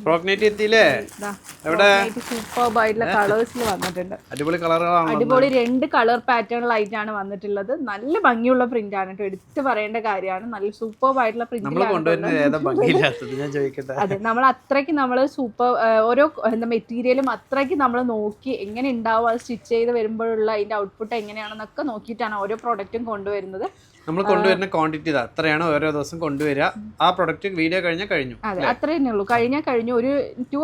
Frock എത്തിയില്ലേ? Superb ആയിട്ടുള്ള കളേഴ്സിൽ വന്നിട്ടുണ്ട്. അടിപൊളി കളറുകളാണ്. അടിപൊളി 2 കളർ പാറ്റേണിലായിട്ടാണ് വന്നിട്ടുള്ളത്. നല്ല ഭംഗിയുള്ള പ്രിന്റ് ആണ് കേട്ടോ, എടുത്ത് പറയേണ്ട കാര്യമാണ്. നല്ല സൂപ്പർബ് ആയിട്ടുള്ള പ്രിന്റ്. അതെ, നമ്മൾ അത്രയ്ക്ക് സൂപ്പർ ഓരോ മെറ്റീരിയലും അത്രയ്ക്ക് നമ്മൾ നോക്കി എങ്ങനെ ഉണ്ടാവും, അത് സ്റ്റിച്ച് ചെയ്ത് വരുമ്പോഴുള്ള അതിന്റെ ഔട്ട്പുട്ട് എങ്ങനെയാണെന്നൊക്കെ നോക്കിയിട്ടാണ് ഓരോ പ്രൊഡക്റ്റും കൊണ്ടുവരുന്നത്. നമ്മൾ കൊണ്ടുവരുന്ന ക്വാണ്ടിറ്റി അത്രയാണ് ഓരോ ദിവസം കൊണ്ടുവരിക. ആ പ്രൊഡക്റ്റ് വീഡിയോ കഴിഞ്ഞു. അതെ, അത്രേ ഉള്ളൂ. കഴിഞ്ഞു ഒരു 2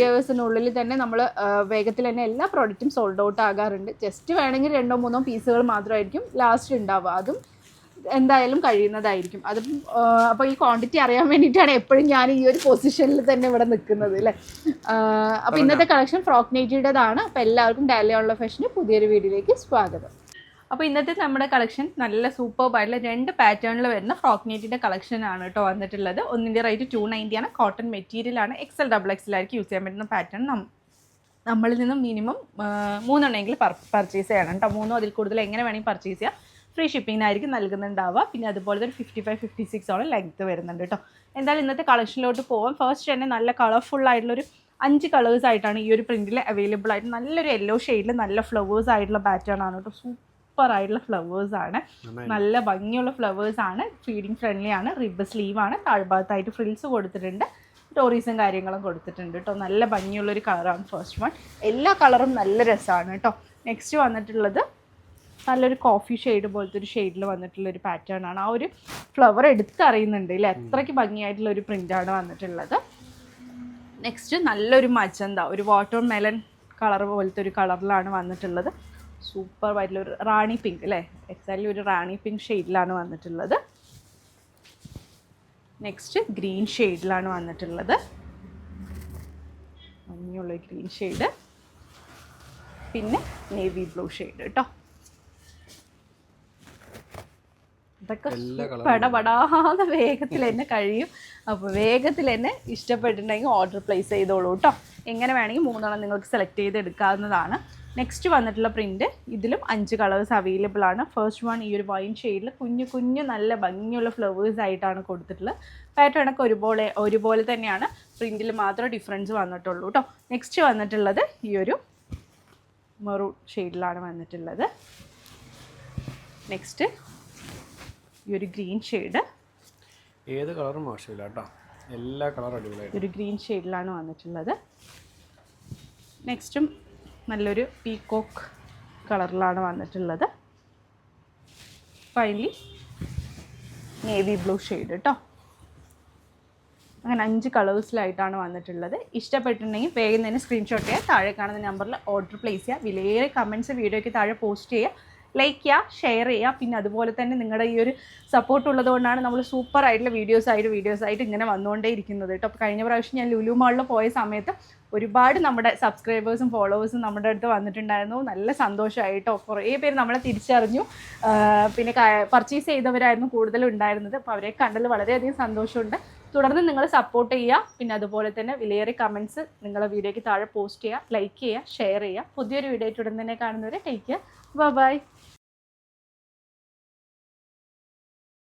hours-നുള്ളിൽ തന്നെ നമ്മൾ വേഗത്തിൽ തന്നെ എല്ലാ പ്രൊഡക്റ്റും സോൾഡ് ഔട്ട് ആകാറുണ്ട്. ജസ്റ്റ് വേണമെങ്കിൽ 2-3 പീസുകൾ മാത്രമായിരിക്കും ലാസ്റ്റ് ഉണ്ടാവുക. അതും എന്തായാലും കഴിയുന്നതായിരിക്കും. അതും അപ്പോൾ ഈ ക്വാണ്ടിറ്റി അറിയാൻ വേണ്ടിയിട്ടാണ് എപ്പോഴും ഞാൻ ഈ ഒരു പൊസിഷനിൽ തന്നെ ഇവിടെ നിൽക്കുന്നത് അല്ലേ. അപ്പോൾ ഇന്നത്തെ കളക്ഷൻ ഫ്രോക്ക് നൈറ്റിയുടേതാണ്. അപ്പോൾ എല്ലാവർക്കും ഡെയിലി ഓൺലൈൻ ഫാഷന് പുതിയൊരു വീഡിയോയിലേക്ക് സ്വാഗതം. അപ്പോൾ ഇന്നത്തെ നമ്മുടെ കളക്ഷൻ നല്ല സൂപ്പർബ് ആയിട്ടുള്ള 2 പാറ്റേണിൽ വരുന്ന ഫ്രോക്ക് നൈറ്റിൻ്റെ കളക്ഷനാണ് കേട്ടോ വന്നിട്ടുള്ളത്. ഒന്നിൻ്റെ റേറ്റ് 290 ആണ്. കോട്ടൺ മെറ്റീരിയലാണ്. XL-XXL ആയിരിക്കും യൂസ് ചെയ്യാൻ പറ്റുന്ന പാറ്റേൺ. നമ്മളിൽ നിന്നും മിനിമം 3 എണ്ണമെങ്കിലും പർച്ചേസ് ചെയ്യണം കേട്ടോ. 3 അതിൽ കൂടുതൽ എങ്ങനെ വേണമെങ്കിൽ പർച്ചേസ് ചെയ്യാം. ഫ്രീ ഷിപ്പിങ്ങിനായിരിക്കും നൽകുന്നുണ്ടാവുക. പിന്നെ അതുപോലെ ഒരു 55-56 ലെങ്ത്ത് വരുന്നുണ്ട് കേട്ടോ. എന്തായാലും ഇന്നത്തെ കളക്ഷനിലോട്ട് പോകാം. ഫസ്റ്റ് തന്നെ നല്ല കളർഫുൾ ആയിട്ടുള്ളൊരു 5 കളേഴ്സ് ആയിട്ടാണ് ഈ ഒരു പ്രിൻറ്റിൽ അവൈലബിൾ ആയിട്ട്. നല്ലൊരു യെല്ലോ ഷെയ്ഡിൽ നല്ല ഫ്ലവേഴ്സ് ആയിട്ടുള്ള പാറ്റേൺ ആണ് കേട്ടോ. സൂപ്പർ ആയിട്ടുള്ള ഫ്ലവേഴ്സ് ആണ്, നല്ല ഭംഗിയുള്ള ഫ്ലവേഴ്സ് ആണ്. ഫീഡിങ് ഫ്രണ്ട്ലി ആണ്. റിബ് സ്ലീവ് ആണ്. താഴ്ഭാഗത്തായിട്ട് ഫ്രിൽസ് കൊടുത്തിട്ടുണ്ട്. സ്റ്റോറീസും കാര്യങ്ങളും കൊടുത്തിട്ടുണ്ട് കേട്ടോ. നല്ല ഭംഗിയുള്ളൊരു കളറാണ് ഫസ്റ്റ് വൺ. എല്ലാ കളറും നല്ല രസമാണ് കേട്ടോ. നെക്സ്റ്റ് വന്നിട്ടുള്ളത് നല്ലൊരു കോഫി ഷെയ്ഡ് പോലത്തെ ഒരു ഷെയ്ഡിൽ വന്നിട്ടുള്ളൊരു പാറ്റേൺ ആണ്. ആ ഒരു ഫ്ലവർ എടുത്തറിയുന്നുണ്ട് ഇല്ലേ, അത്രയ്ക്ക് ഭംഗിയായിട്ടുള്ള ഒരു പ്രിൻ്റാണ് വന്നിട്ടുള്ളത്. നെക്സ്റ്റ് നല്ലൊരു മജന്ത, ഒരു വാട്ടർ മെലൺ കളർ പോലത്തെ ഒരു കളറിലാണ് വന്നിട്ടുള്ളത്. സൂപ്പർ ആയിട്ടുള്ള ഒരു റാണി പിങ്ക് അല്ലേ, എക്സാക്ട്ലി ഒരു റാണി പിങ്ക് ഷെയ്ഡിലാണ് വന്നിട്ടുള്ളത്. നെക്സ്റ്റ് ഗ്രീൻ ഷെയ്ഡിലാണ് വന്നിട്ടുള്ളത്. ഭംഗിയുള്ള ഗ്രീൻ ഷെയ്ഡ്. പിന്നെ നേവി ബ്ലൂ ഷെയ്ഡ് കേട്ടോ. ഇതൊക്കെ പടപടാതെ വേഗത്തിൽ തന്നെ കഴിയും. അപ്പോൾ വേഗത്തിൽ തന്നെ ഇഷ്ടപ്പെട്ടിട്ടുണ്ടെങ്കിൽ ഓർഡർ പ്ലേസ് ചെയ്തോളൂ കേട്ടോ. എങ്ങനെ വേണമെങ്കിൽ 3 എണ്ണം നിങ്ങൾക്ക് സെലക്ട് ചെയ്ത് എടുക്കാവുന്നതാണ്. നെക്സ്റ്റ് വന്നിട്ടുള്ള പ്രിൻറ്റ് ഇതിലും 5 കളേഴ്സ് അവൈലബിൾ ആണ്. ഫസ്റ്റ് വൺ ഈ ഒരു വൈൻ ഷെയ്ഡിൽ കുഞ്ഞു നല്ല ഭംഗിയുള്ള ഫ്ലവേഴ്സ് ആയിട്ടാണ് കൊടുത്തിട്ടുള്ളത്. പാറ്റേണൊക്കെ ഒരുപോലെ തന്നെയാണ്. പ്രിൻറ്റിൽ മാത്രം ഡിഫറൻസ് വന്നിട്ടുള്ളൂ കേട്ടോ. നെക്സ്റ്റ് വന്നിട്ടുള്ളത് ഈ ഒരു മെറൂൺ ഷെയ്ഡിലാണ് വന്നിട്ടുള്ളത്. നെക്സ്റ്റ് ഈ ഒരു ഗ്രീൻ ഷെയ്ഡ്. ഏത് കളറും മോശമില്ല കേട്ടോ, എല്ലാ കളറും അടിപൊളിയായിട്ട് ഒരു ഗ്രീൻ ഷെയ്ഡിലാണ് വന്നിട്ടുള്ളത്. നെക്സ്റ്റും നല്ലൊരു പീകോക്ക് കളറിലാണ് വന്നിട്ടുള്ളത്. ഫൈനലി നേവി ബ്ലൂ ഷെയ്ഡ് കേട്ടോ. അങ്ങനെ 5 കളേഴ്സിലായിട്ടാണ് വന്നിട്ടുള്ളത്. ഇഷ്ടപ്പെട്ടിട്ടുണ്ടെങ്കിൽ വേഗം തന്നെ സ്ക്രീൻഷോട്ട് ചെയ്യുക. താഴെ കാണുന്ന നമ്പറിൽ ഓർഡർ പ്ലേസ് ചെയ്യുക. വിലയേറെ കമൻറ്റ്സ് വീഡിയോയ്ക്ക് താഴെ പോസ്റ്റ് ചെയ്യുക. ലൈക്ക് ചെയ്യുക, ഷെയർ ചെയ്യുക. പിന്നെ അതുപോലെ തന്നെ നിങ്ങളുടെ ഈ ഒരു സപ്പോർട്ട് ഉള്ളതുകൊണ്ടാണ് നമ്മൾ സൂപ്പർ ആയിട്ടുള്ള വീഡിയോസായിട്ട് ഇങ്ങനെ വന്നുകൊണ്ടേ ഇരിക്കുന്നത് കേട്ടോ. അപ്പോൾ കഴിഞ്ഞ പ്രാവശ്യം ഞാൻ ലുലു മാളിൽ പോയ സമയത്ത് ഒരുപാട് നമ്മുടെ സബ്സ്ക്രൈബേഴ്സും ഫോളോവേഴ്സും നമ്മുടെ അടുത്ത് വന്നിട്ടുണ്ടായിരുന്നു. നല്ല സന്തോഷമായിട്ടോ. കുറേ പേര് നമ്മളെ തിരിച്ചറിഞ്ഞു. പിന്നെ പർച്ചേസ് ചെയ്തവരായിരുന്നു കൂടുതലും ഉണ്ടായിരുന്നത്. അപ്പോൾ അവരെ കണ്ടതിൽ വളരെയധികം സന്തോഷമുണ്ട്. തുടർന്ന് നിങ്ങൾ സപ്പോർട്ട് ചെയ്യുക. പിന്നെ അതുപോലെ തന്നെ വിലയേറെ കമൻറ്റ്സ് നിങ്ങളുടെ വീഡിയോയ്ക്ക് താഴെ പോസ്റ്റ് ചെയ്യുക, ലൈക്ക് ചെയ്യുക, ഷെയർ ചെയ്യുക. പുതിയൊരു വീഡിയോ ഉടൻ തന്നെ കാണുന്നവരെ ടേക്ക് കെയർ. ബൈ.